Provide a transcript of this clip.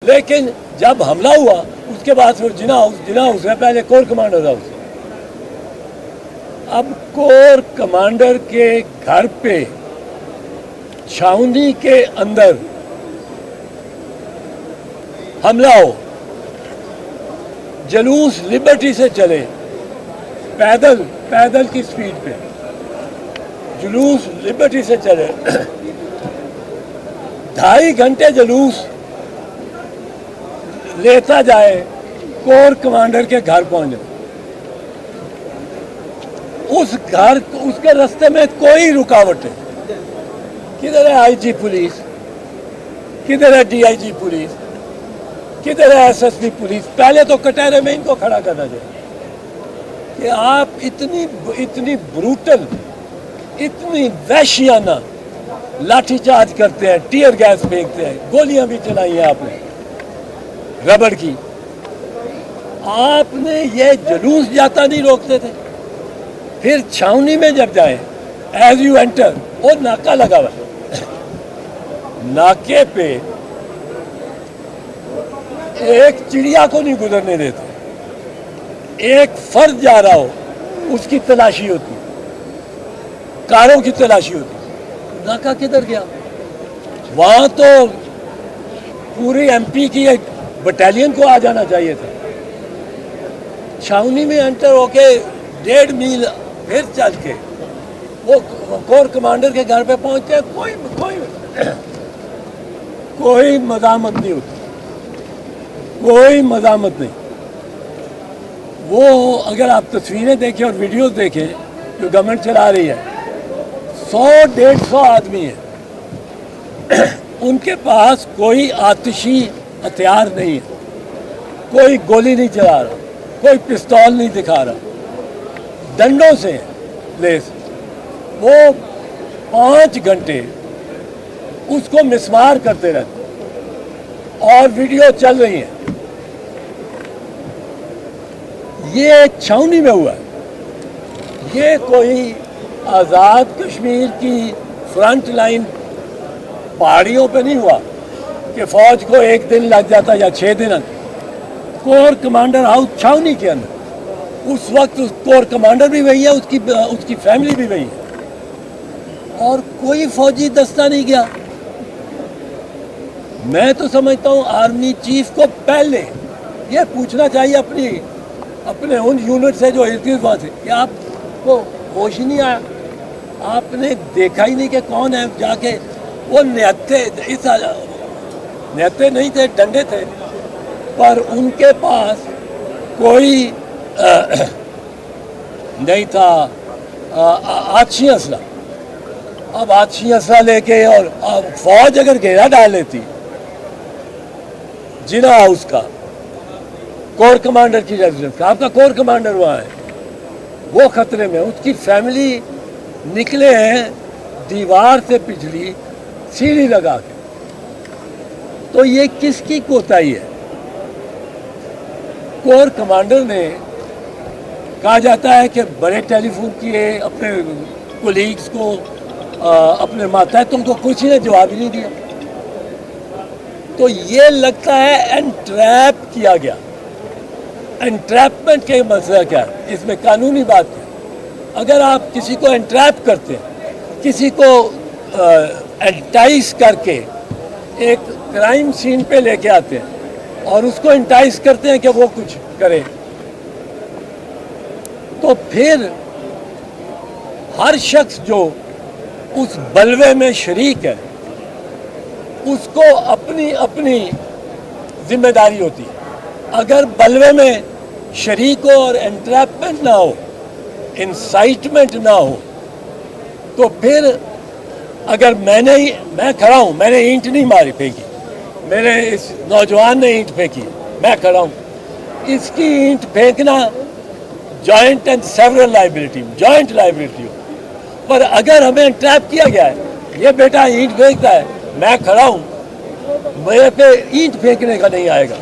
لیکن جب حملہ ہوا اس کے بعد پھر جنا ہاؤس ہے، پہلے کور کمانڈر ہاؤس. اب کور کمانڈر کے گھر پہ چھاؤنی کے اندر حملہ ہو، جلوس لبرٹی سے چلے، پیدل کی سپیڈ پہ جلوس لبرٹی سے چلے، 2.5 گھنٹے جلوس لیتا جائے، کور کمانڈر کے گھر پہنچے. اس کے راستے میں کوئی رکاوٹ نہیں. کدھر ہے آئی جی پولیس، کدھر ہے ڈی آئی جی پولیس، کدھر ہے ایس ایس پی پولیس؟ پہلے تو کٹہرے میں ان کو کھڑا کرنا چاہیے کہ آپ اتنی بروٹل، اتنی وحشیانہ لاٹھی چارج کرتے ہیں، ٹیئر گیس پھینکتے ہیں، گولیاں بھی چلائی ہیں آپ نے ربڑ کی. آپ نے یہ جلوس جاتا نہیں روکتے تھے. پھر چھاؤنی میں جب جائیں، ایز یو انٹر، وہ ناکہ لگا ہوا ہے، ناکے پہ ایک چڑیا کو نہیں گزرنے دیتے. ایک فرد جا رہا ہو اس کی تلاشی ہوتی، کاروں کی تلاشی ہوتی. ناکہ کدھر گیا؟ وہاں تو پوری ایم پی کی ایک بٹالین کو آ جانا چاہیے تھا. چھاؤنی میں انٹر ہو کے 1.5 میل پھر چل کے وہ کور کمانڈر کے گھر پہ پہنچتے ہیں. کوئی مزاحمت نہیں ہوتی، کوئی مزاحمت نہیں. وہ اگر آپ تصویریں دیکھیں اور ویڈیوز دیکھیں جو گورنمنٹ چلا رہی ہے، 100-150 آدمی ہیں، ان کے پاس کوئی آتشی ہتھیار نہیں ہے، کوئی گولی نہیں چلا رہا، کوئی پستول نہیں دکھا رہا، ڈنڈوں سے لیس. وہ 5 گھنٹے اس کو مسمار کرتے رہتے اور ویڈیو چل رہی ہیں. یہ چھاؤنی میں ہوا ہے. یہ کوئی آزاد کشمیر کی فرنٹ لائن پہاڑیوں پہ نہیں ہوا کہ فوج کو 1 دن لگ جاتا یا 6 دن. کور کمانڈر ہاؤس چھاؤنی کے اندر اس وقت کور کمانڈر بھی وہی ہے، اس کی فیملی بھی وہی ہے، اور کوئی فوجی دستہ نہیں گیا. میں تو سمجھتا ہوں آرمی چیف کو پہلے یہ پوچھنا چاہیے اپنے ان یونٹ سے جو وہاں سے، کہ آپ کو ہوش ہی نہیں آیا؟ آپ نے دیکھا ہی نہیں کہ کون ہے؟ جا کے وہ نہتے نہیں تھے، ڈنڈے تھے، پر ان کے پاس کوئی نہیں تھا آتشی اسلحہ. اب آتشی اسلحہ لے کے اور فوج اگر گھیرا ڈال لیتی جنا ہاؤس کا، کور کمانڈر کی ریزیڈنس کا، آپ کا کور کمانڈر وہاں ہے، وہ خطرے میں، اس کی فیملی نکلے ہیں دیوار سے پچھلی سیڑھی لگا کے. تو یہ کس کی کوتاہی ہے؟ کور کمانڈر نے کہا جاتا ہے کہ بڑے ٹیلی فون کیے اپنے کولیگز کو، اپنے ماتحتوں کو، کسی نے جواب ہی نہیں دیا. تو یہ لگتا ہے انٹریپ کیا گیا. انٹریپمنٹ کا مسئلہ کیا ہے؟ اس میں قانونی بات ہے. اگر آپ کسی کو انٹریپ کرتے ہیں، کسی کو انٹائز کر کے ایک کرائم سین پہ لے کے آتے ہیں اور اس کو انٹائز کرتے ہیں کہ وہ کچھ کرے، تو پھر ہر شخص جو اس بلوے میں شریک ہے اس کو اپنی ذمہ داری ہوتی ہے. اگر بلوے میں شریک ہو اور انٹریپمنٹ نہ ہو، انسائٹمنٹ نہ ہو، تو پھر اگر میں کھڑا ہوں، میں نے اینٹ نہیں ماری پھینکی، میرے اس نوجوان نے اینٹ پھینکی، میں کھڑا ہوں، اس کی اینٹ پھینکنا جوائنٹ اینڈ سیورل لائبلٹی ہو. پر اگر ہمیں ٹریپ کیا گیا ہے، یہ بیٹا اینٹ پھینکتا ہے، میں کھڑا ہوں، میرے پہ اینٹ پھینکنے کا نہیں آئے گا.